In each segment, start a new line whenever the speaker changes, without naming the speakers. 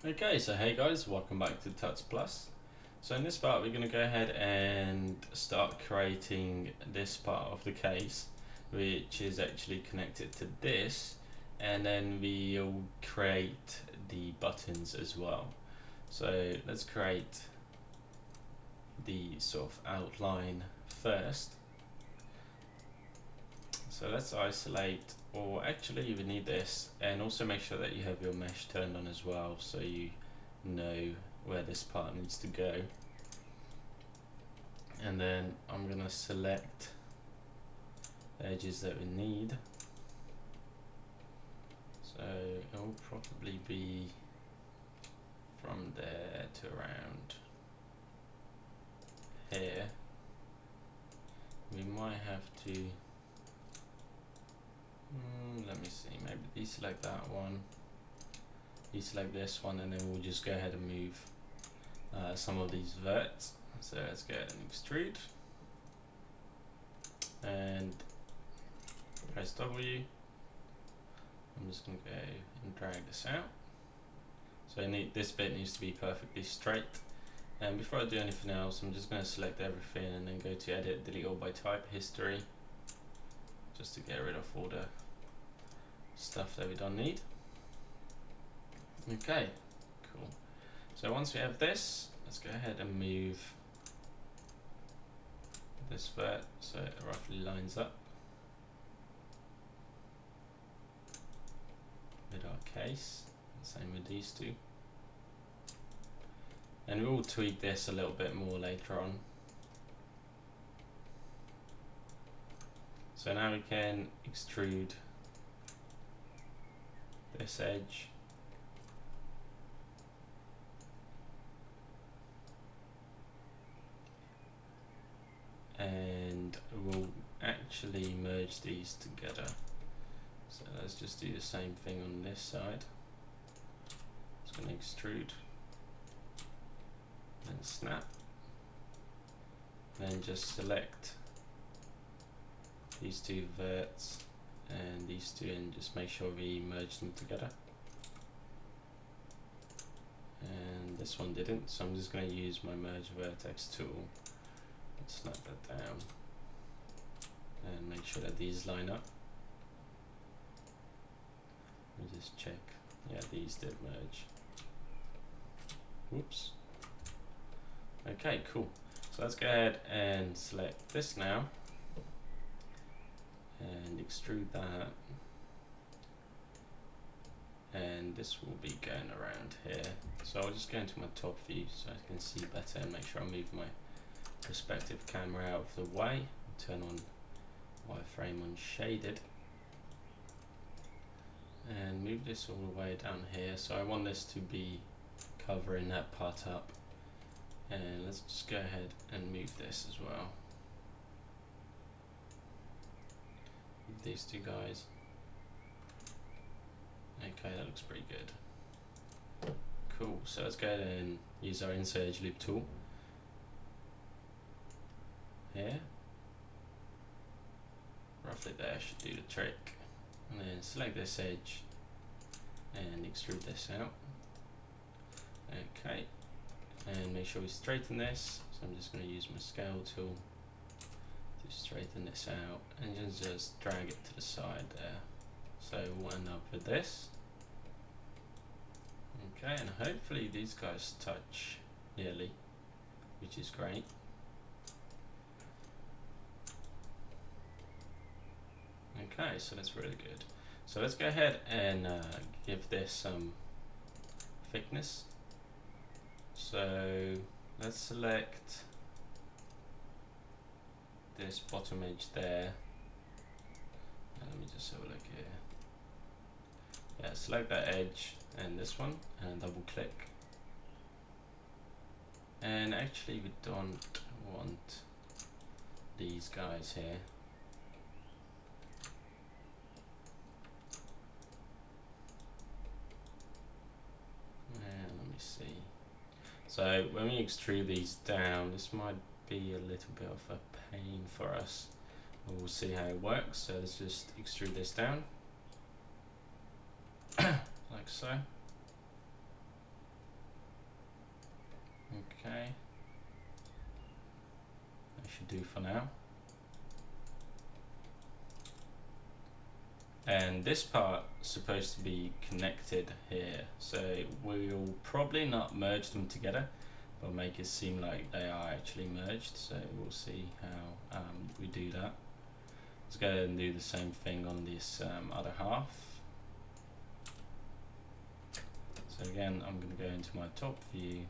Okay, so hey guys, welcome back to Tuts Plus. So in this part we're going to go ahead and start creating this part of the case, which is actually connected to this, and then we'll create the buttons as well. So let's create the sort of outline first. So let's isolate, or actually we need this, and also make sure that you have your mesh turned on as well, so you know where this part needs to go. And then I'm gonna select the edges that we need. So it will probably be from there to around here. We might have to let me see, maybe deselect that one, deselect this one, and then we'll just go ahead and move some of these verts. So let's go ahead and extrude and press W. I'm just going to go and drag this out. So this bit needs to be perfectly straight. And before I do anything else, I'm just going to select everything and then go to Edit, Delete All by Type, History, just to get rid of all the stuff that we don't need. Okay, cool. So once we have this, let's go ahead and move this vert so it roughly lines up with our case. Same with these two. And we'll tweak this a little bit more later on. So now we can extrude this edge. And we'll actually merge these together. So let's just do the same thing on this side. Just going to extrude, then snap, then just select these two verts and these two and just make sure we merge them together. And this one didn't, so I'm just going to use my merge vertex tool and snap that down and make sure that these line up. Let me just check. Yeah, these did merge. Whoops. Okay, cool. So let's go ahead and select this now and extrude that, and this will be going around here. So I'll just go into my top view so I can see better and make sure I move my perspective camera out of the way. Turn on wireframe on shaded and move this all the way down here. So I want this to be covering that part up, and let's just go ahead and move this as well. These two guys. Okay, that looks pretty good. Cool, so let's go ahead and use our insert edge loop tool here. Roughly there should do the trick. And then select this edge and extrude this out. Okay, and make sure we straighten this. So I'm just going to use my scale tool to straighten this out and just drag it to the side there. So we'll end up with this. Okay, and hopefully these guys touch nearly, which is great. Okay, so that's really good. So let's go ahead and give this some thickness. So let's select this bottom edge there. And let me just have a look here. Yeah, select that edge and this one and double click. And actually we don't want these guys here. And let me see. So when we extrude these down, this might be a little bit of a pain for us. We'll see how it works. So let's just extrude this down like so. should do for now. And this part is supposed to be connected here, so we'll probably not merge them together, but make it seem like they are actually merged. So we'll see how we do that. Let's go ahead and do the same thing on this other half. So again, I'm going to go into my top view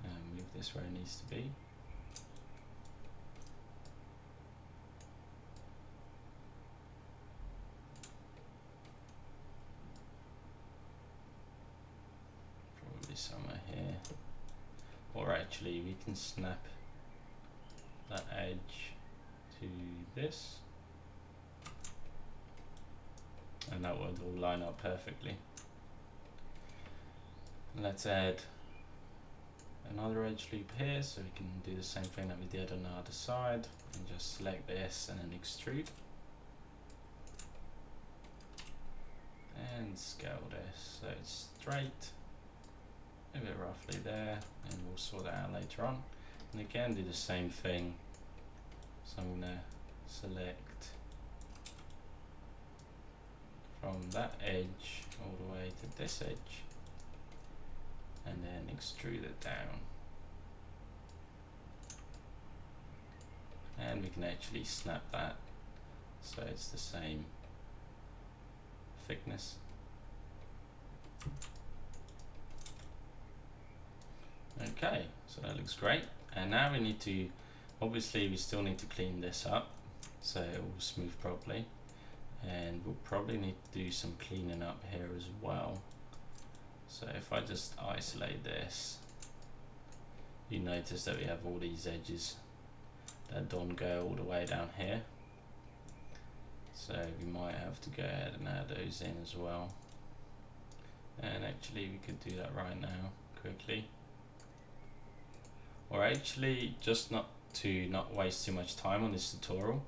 and move this where it needs to be. Somewhere here, or actually we can snap that edge to this, and that would all line up perfectly. Let's add another edge loop here, so we can do the same thing that we did on the other side, and just select this and then extrude, and scale this so it's straight. A bit roughly there, and we'll sort that out later on. And again, do the same thing. So I'm going to select from that edge all the way to this edge, and then extrude it down. And we can actually snap that so it's the same thickness. Okay, so that looks great. And now we need to, obviously we still need to clean this up so it will smooth properly, and we'll probably need to do some cleaning up here as well. So if I just isolate this, you notice that we have all these edges that don't go all the way down here, so we might have to go ahead and add those in as well. And actually we could do that right now quickly. Or actually, just not waste too much time on this tutorial,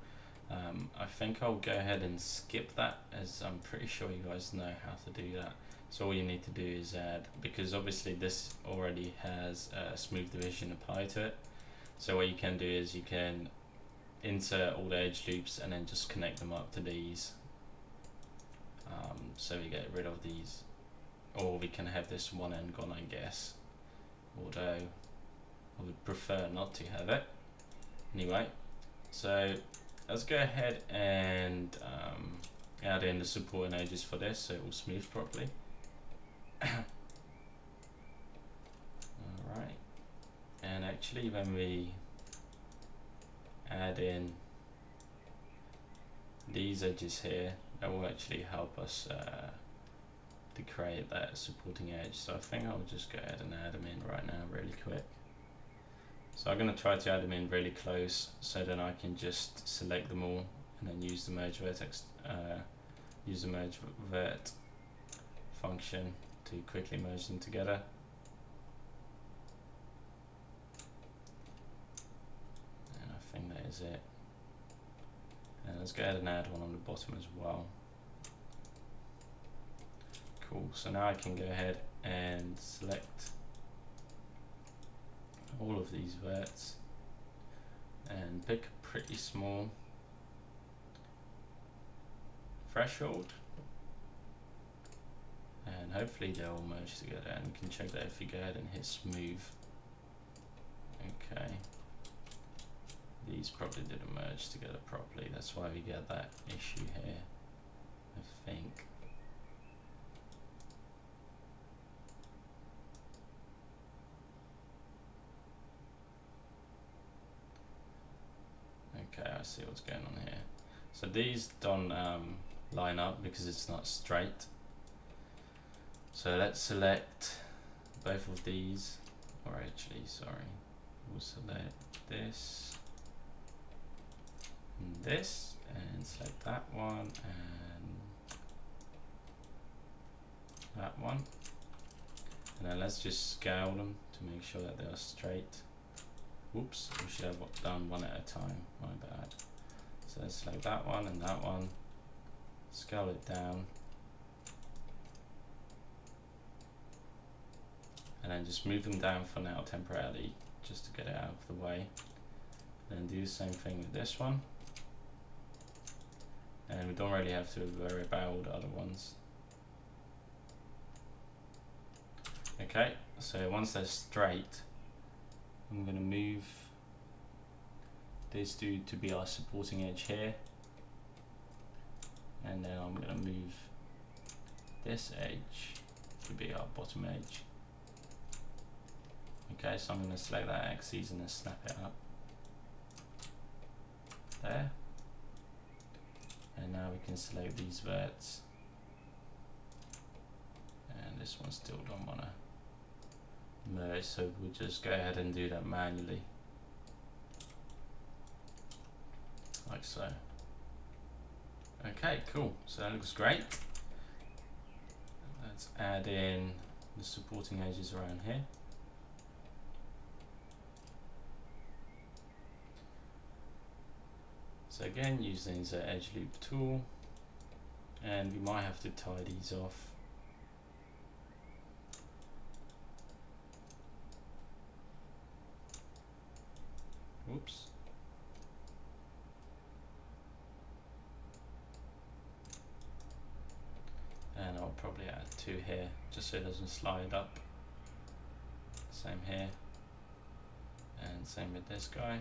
I think I'll go ahead and skip that, as I'm pretty sure you guys know how to do that. So all you need to do is add, because obviously this already has a smooth division applied to it, so what you can do is you can insert all the edge loops and then just connect them up to these, so we get rid of these, or we can have this one end gone, I guess, although I would prefer not to have it. Anyway, so let's go ahead and add in the supporting edges for this so it will smooth properly. Alright, and actually when we add in these edges here, that will actually help us to create that supporting edge. So I think I'll just go ahead and add them in right now really quick. So I'm going to try to add them in really close, so then I can just select them all and then use the merge vertex, use the merge vert function to quickly merge them together. And I think that is it. And let's go ahead and add one on the bottom as well. Cool, so now I can go ahead and select all of these verts and pick a pretty small threshold, and hopefully they'll all merge together, and you can check that if you go ahead and hit smooth. Okay, these probably didn't merge together properly, that's why we get that issue here, I think. Okay, I see what's going on here. So these don't line up because it's not straight. So let's select both of these, or actually, sorry, we'll select this and this, and select that one and that one. And then let's just scale them to make sure that they are straight. Whoops, we should have done one at a time, my bad. So let's select that one and that one, scale it down, and then just move them down for now temporarily, just to get it out of the way. Then do the same thing with this one. And we don't really have to worry about all the other ones. Okay, so once they're straight, I'm going to move this dude to be our supporting edge here. And then I'm going to move this edge to be our bottom edge. Okay, so I'm going to select that axis and then snap it up. There. And now we can select these verts. And this one still don't want to merge, so we'll just go ahead and do that manually. Like so. Okay, cool. So that looks great. Let's add in the supporting edges around here. So again, using the edge loop tool, and we might have to tie these off. Oops. And I'll probably add 2 here, just so it doesn't slide up. Same here, and same with this guy.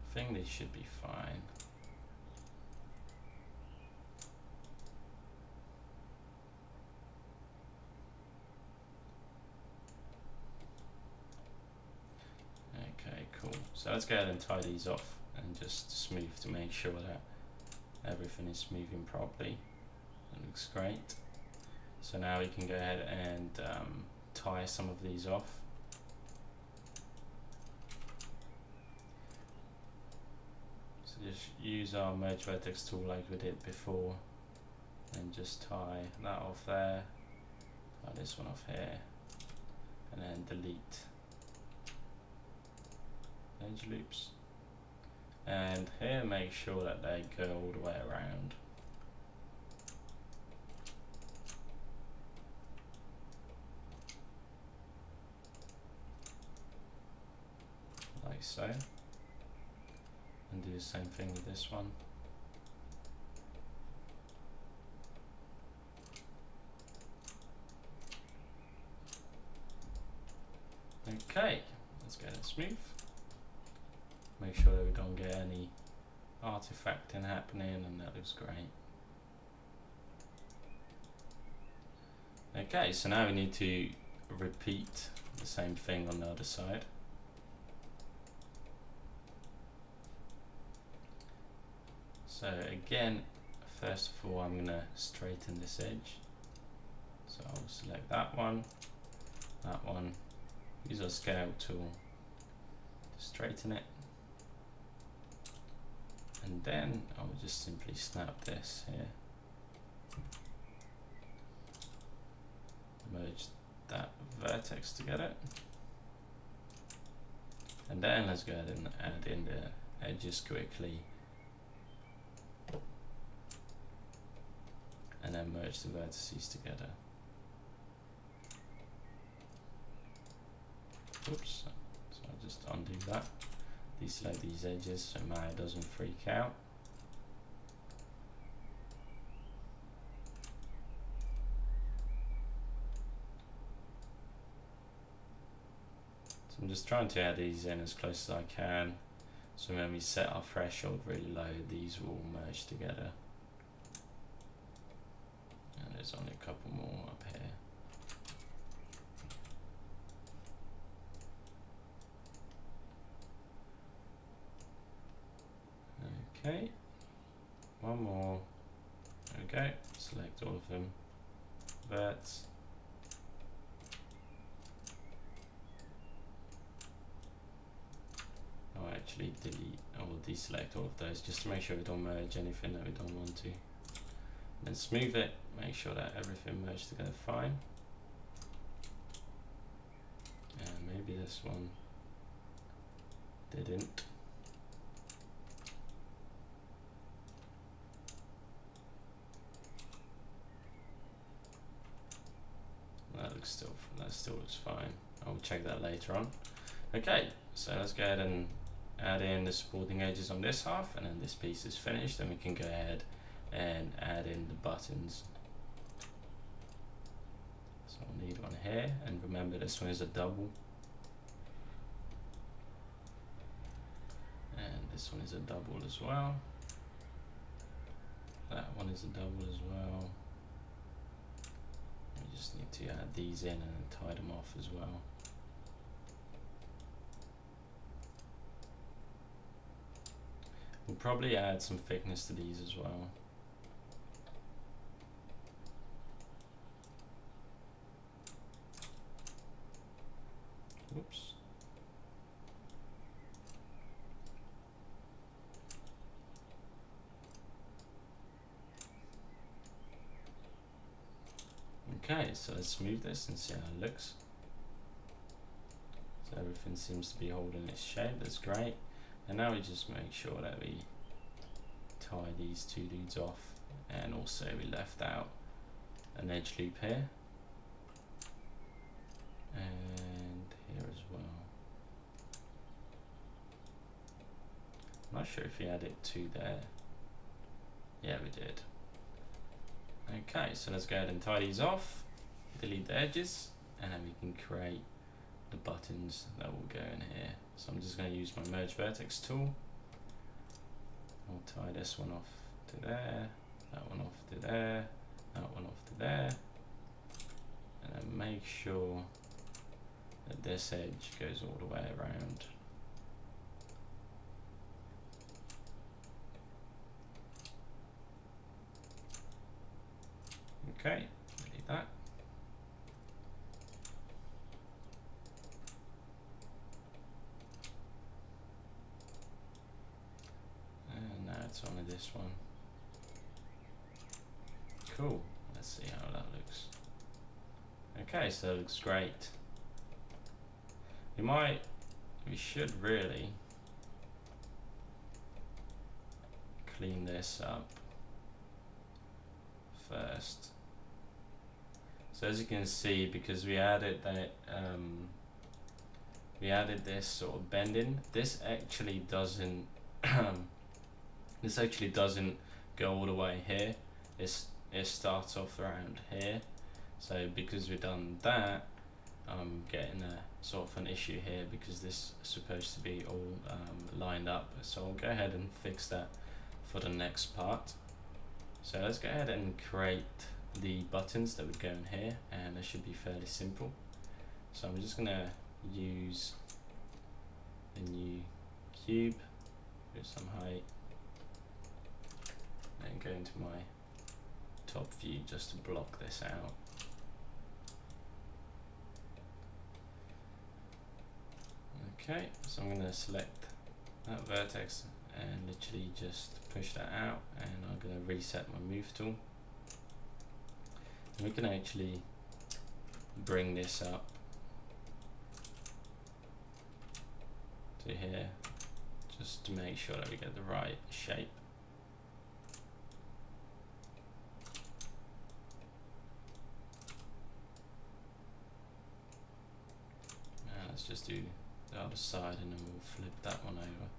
I think these should be fine. Okay, cool. So let's go ahead and tie these off and just smooth to make sure that everything is moving properly. That looks great. So now we can go ahead and tie some of these off. Just use our merge vertex tool like we did before, and just tie that off there, tie this one off here, and then delete edge loops. And here, make sure that they go all the way around. Like so. And do the same thing with this one. Okay, let's get it smooth. Make sure that we don't get any artifacting happening, and that looks great. Okay, so now we need to repeat the same thing on the other side. So again, first of all, I'm going to straighten this edge. So I'll select that one, use our scale tool to straighten it. And then I'll just simply snap this here. Merge that vertex together. And then let's go ahead and add in the edges quickly. And then merge the vertices together. Oops, so I'll just undo that. Deselect these edges so Maya doesn't freak out. So I'm just trying to add these in as close as I can, so when we set our threshold really low, these will merge together. And there's only a couple more up here. Okay, one more. Okay, select all of them. Verts. I'll actually delete, I will deselect all of those just to make sure we don't merge anything that we don't want to. Then smooth it, make sure that everything merged together fine. And maybe this one didn't. That that still looks fine. I'll check that later on. Okay, so let's go ahead and add in the supporting edges on this half, and then this piece is finished, and we can go ahead and add in the buttons. So I'll need one here, and remember this one is a double. And this one is a double as well. That one is a double as well. We just need to add these in and tie them off as well. We'll probably add some thickness to these as well. Whoops. Okay, so let's smooth this and see how it looks. So everything seems to be holding its shape, that's great. And now we just make sure that we tie these two dudes off, and also we left out an edge loop here and here as well. I'm not sure if we added two there. Yeah, we did. Okay, so let's go ahead and tie these off, delete the edges, and then we can create the buttons that will go in here. So I'm just going to use my merge vertex tool. I'll tie this one off to there, that one off to there, that one off to there, and then make sure that this edge goes all the way around. Okay, delete that. And now it's only this one. Cool, let's see how that looks. Okay, so it looks great. We should really clean this up first. So as you can see, because we added that, we added this sort of bending. This actually doesn't. This actually doesn't go all the way here. It starts off around here. So because we've done that, I'm getting a sort of an issue here because this is supposed to be all lined up. So I'll go ahead and fix that for the next part. So let's go ahead and create the buttons that would go in here, and they should be fairly simple. So I'm just gonna use a new cube with some height and go into my top view just to block this out. Okay, so I'm gonna select that vertex and literally just push that out, and I'm going to reset my move tool. And we can actually bring this up to here just to make sure that we get the right shape. Now let's just do the other side, and then we'll flip that one over.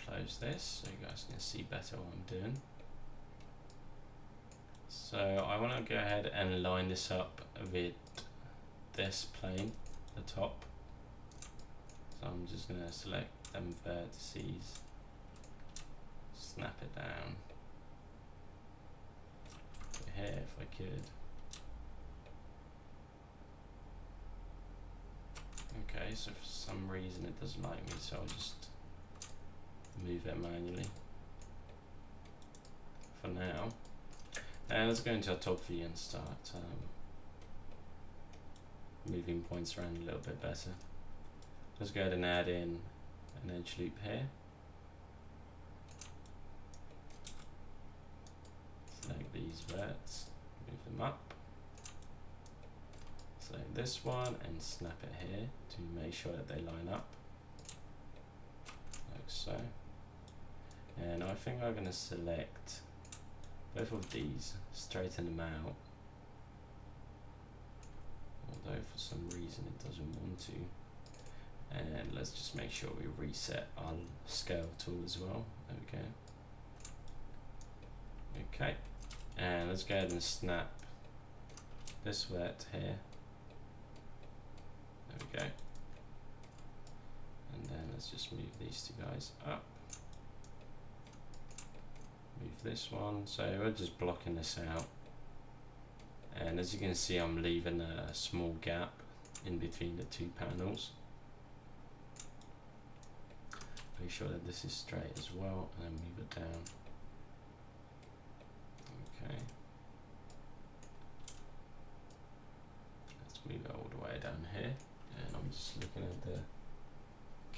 Close this so you guys can see better what I'm doing. So I want to go ahead and line this up with this plane, the top. So I'm just going to select them vertices, snap it down to here if I could. Okay, so for some reason it doesn't like me, so I'll just move it manually for now. And let's go into our top view and start moving points around a little bit better. Let's go ahead and add in an edge loop here. Select these verts, move them up. Select this one and snap it here to make sure that they line up, like so. And I think I'm going to select both of these, straighten them out. Although for some reason it doesn't want to. And let's just make sure we reset our scale tool as well. There we go. Okay, and let's go ahead and snap this vert here. There we go. And then let's just move these two guys up. Move this one, so we're just blocking this out. And as you can see, I'm leaving a small gap in between the two panels. Make sure that this is straight as well, and then move it down. Okay. Let's move it all the way down here. And I'm just looking at the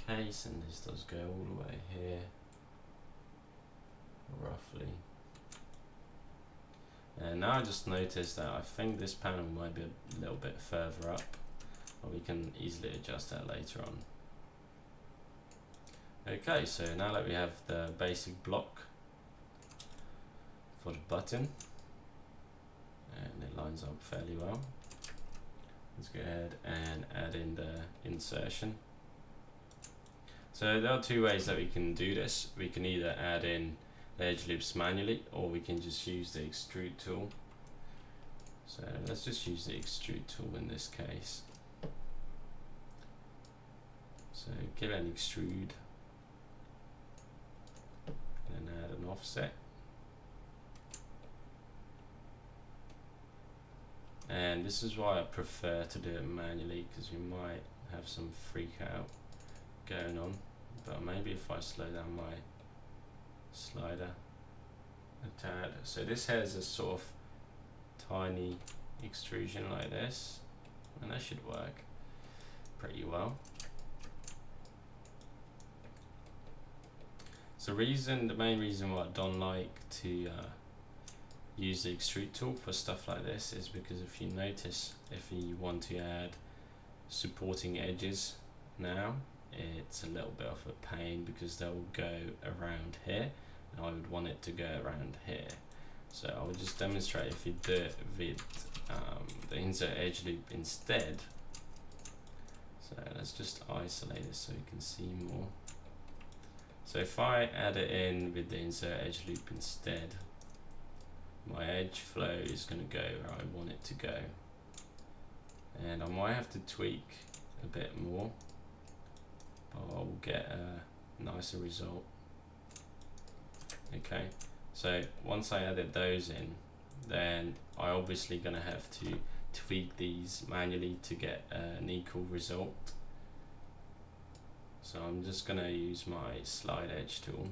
case, and this does go all the way here, roughly. And now I just noticed that I think this panel might be a little bit further up, but we can easily adjust that later on. Okay, so now that we have the basic block for the button, and it lines up fairly well, let's go ahead and add in the insertion. So there are two ways that we can do this. We can either add in the edge loops manually, or we can just use the extrude tool. So let's just use the extrude tool in this case. So give it an extrude, and add an offset. And this is why I prefer to do it manually, because you might have some freak out going on. But maybe if I slow down my slider a tad. So this has a sort of tiny extrusion like this, and that should work pretty well. So the main reason why I don't like to use the extrude tool for stuff like this is because if you notice, if you want to add supporting edges now, it's a little bit of a pain because they'll go around here, and I would want it to go around here. So I will just demonstrate if you do it with the insert edge loop instead. So let's just isolate it so you can see more. So if I add it in with the insert edge loop instead, my edge flow is going to go where I want it to go. And I might have to tweak a bit more, but I'll get a nicer result. Okay, so once I added those in, then I obviously going to have to tweak these manually to get an equal result. So I'm just going to use my slide edge tool.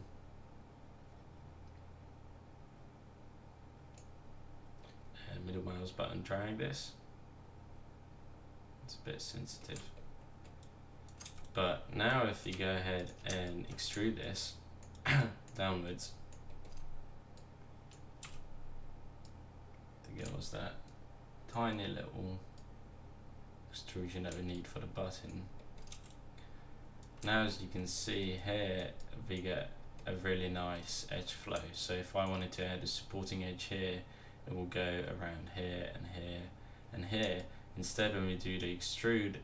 And middle mouse button, drag this. It's a bit sensitive. But now if you go ahead and extrude this downwards, to give us that tiny little extrusion that we need for the button. Now as you can see here, we get a really nice edge flow. So if I wanted to add a supporting edge here, it will go around here and here and here. Instead, when we do the extrude,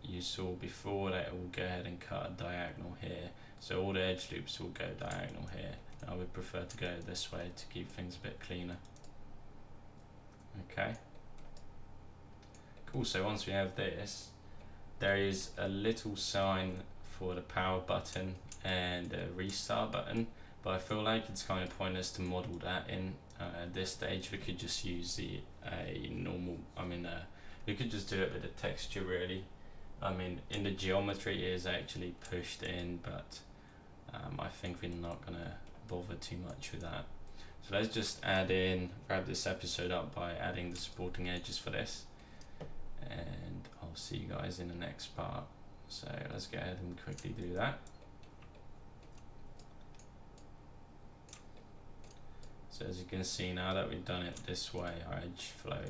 you saw before that it will go ahead and cut a diagonal here. So all the edge loops will go diagonal here. And I would prefer to go this way to keep things a bit cleaner. Okay. Cool, so once we have this, there is a little sign for the power button and the restart button, but I feel like it's kind of pointless to model that in at this stage. We could just use we could just do it with the texture really. I mean, in the geometry it is actually pushed in, but I think we're not gonna bother too much with that. So let's just wrap this episode up by adding the supporting edges for this, and I'll see you guys in the next part. So let's go ahead and quickly do that. So as you can see, now that we've done it this way, our edge flow,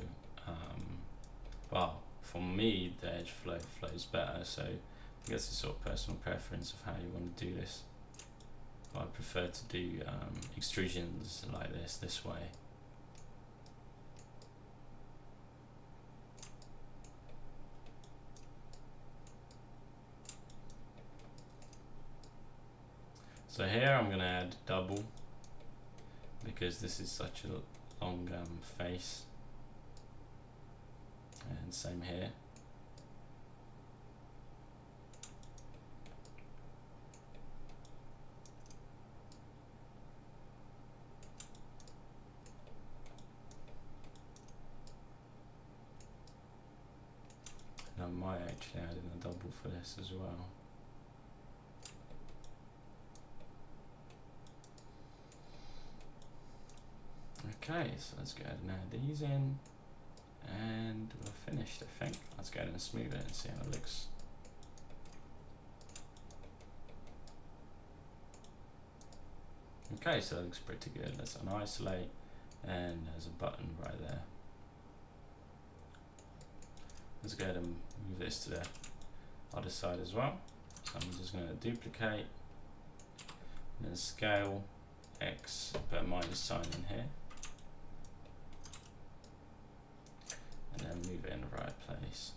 well, for me the edge flow flows better, so I guess it's sort of personal preference of how you want to do this. But I prefer to do extrusions like this way. So here I'm going to add double because this is such a long face, and same here. And I might actually add in a double for this as well. Okay, so let's go ahead and add these in, and we're finished, I think. Let's go ahead and smooth it and see how it looks. Okay, so it looks pretty good. Let's unisolate, and there's a button right there. Let's go ahead and move this to the other side as well. So I'm just going to duplicate, and then scale X, put a minus sign in here, and then move it in the right place.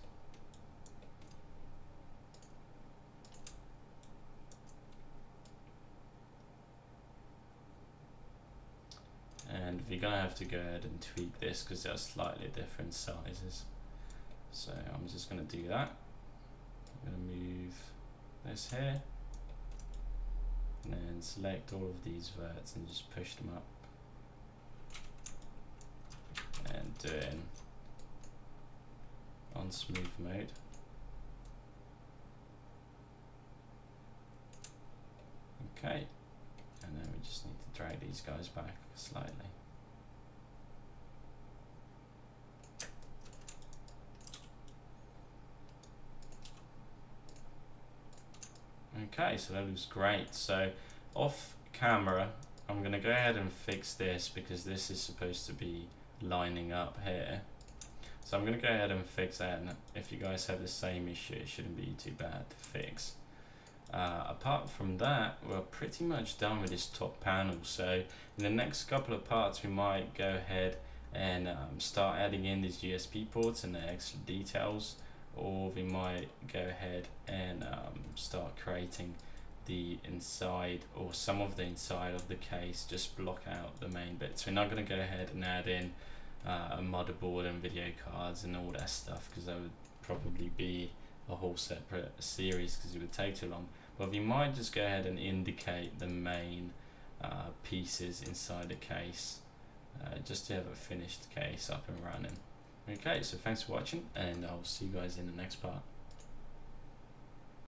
And we're gonna have to go ahead and tweak this because they're slightly different sizes. So I'm just gonna do that. I'm gonna move this here, and then select all of these verts and just push them up, and do it on smooth mode. Okay, and then we just need to drag these guys back slightly. Okay, so that looks great. So off camera, I'm going to go ahead and fix this because this is supposed to be lining up here. So I'm going to go ahead and fix that, and if you guys have the same issue, it shouldn't be too bad to fix. Apart from that, we're pretty much done with this top panel. So in the next couple of parts, we might go ahead and start adding in these USB ports and the extra details, or we might go ahead and start creating the inside or some of the inside of the case, just block out the main bits. We're not going to go ahead and add in a motherboard and video cards and all that stuff, because that would probably be a whole separate series because it would take too long. But we might just go ahead and indicate the main pieces inside the case, just to have a finished case up and running. Okay, so thanks for watching, and I'll see you guys in the next part.